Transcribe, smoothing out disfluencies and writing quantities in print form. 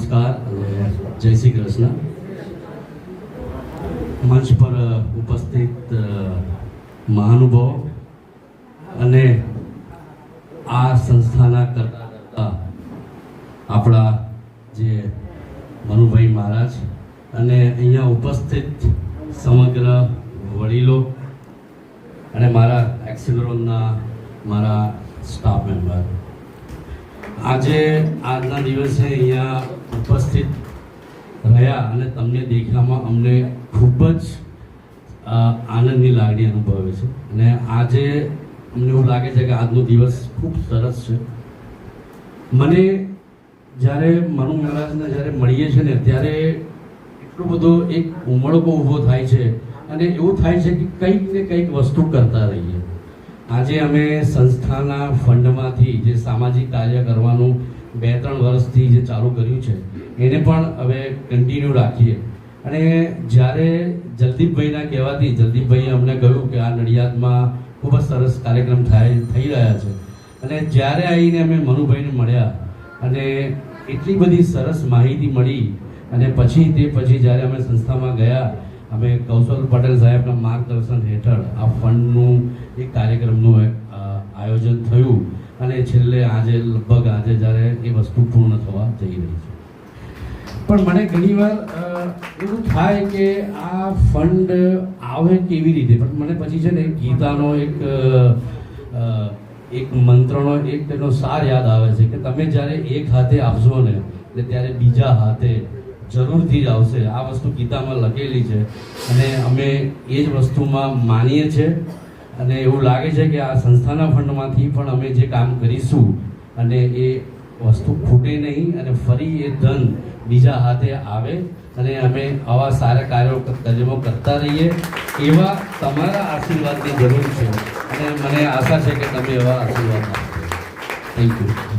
નમસ્કાર અને જય શ્રી કૃષ્ણ. મંચ પર ઉપસ્થિત મહાનુભાવો અને આ સંસ્થાના કરતા આપણા જે મનુભાઈ મહારાજ અને અહીંયા ઉપસ્થિત સમગ્ર વડીલો અને મારા એક્સિલરોના મારા સ્ટાફ મેમ્બર, આજના દિવસે અહીંયા ઉપસ્થિત રહ્યા અને તમને દેખવામાં અમને ખૂબ જ આનંદની લાગણી અનુભવે છે. અને આજે અમને એવું લાગે છે કે આજનો દિવસ ખૂબ સરસ છે. મને જ્યારે મનુ મહારાજને જ્યારે મળીએ છીએ ને ત્યારે એટલો બધો એક ઉમળકો ઊભો થાય છે અને એવું થાય છે કે કંઈક ને કંઈક વસ્તુ કરતા રહીએ. આજે અમે સંસ્થાના ફંડમાંથી જે સામાજિક કાર્ય કરવાનું 2-3 વર્ષથી જે ચાલુ કર્યું છે એને પણ હવે કન્ટિન્યુ રાખીએ. અને જ્યારે જલદીપભાઈના કહેવાથી જલદીપભાઈએ અમને કહ્યું કે આ નડિયાદમાં ખૂબ જ સરસ કાર્યક્રમ થઈ રહ્યા છે અને જ્યારે આવીને અમે મનુભાઈને મળ્યા અને એટલી બધી સરસ માહિતી મળી અને પછી જ્યારે અમે સંસ્થામાં ગયા, અમે કૌશલ પટેલ સાહેબના માર્ગદર્શન હેઠળ આ ફંડનું એક કાર્યક્રમનું આયોજન થયું અને છેલ્લે લગભગ જ્યારે એ વસ્તુ પૂર્ણ થવા જઈ રહી છે. પણ મને ઘણીવાર એવું થાય કે આ ફંડ આવે કેવી રીતે, પણ મને પછી છે ને ગીતાનો એક મંત્રનો તેનો સાર યાદ આવે છે કે તમે જ્યારે એક હાથે આપશો ને એટલે ત્યારે બીજા હાથે જરૂરથી જ આવશે. આ વસ્તુ ગીતામાં લખેલી છે અને અમે એ જ વસ્તુમાં માનીએ છીએ અને એવું લાગે છે કે આ સંસ્થાના ફંડમાંથી પણ અમે જે કામ કરીશું અને એ વસ્તુ ખૂટે નહીં અને ફરી એ ધન બીજા હાથે આવે અને અમે આવા સારા કાર્યો કરતા રહીએ. એવા તમારા આશીર્વાદની જરૂર છે અને મને આશા છે કે તમે એવા આશીર્વાદ આપો. Thank you.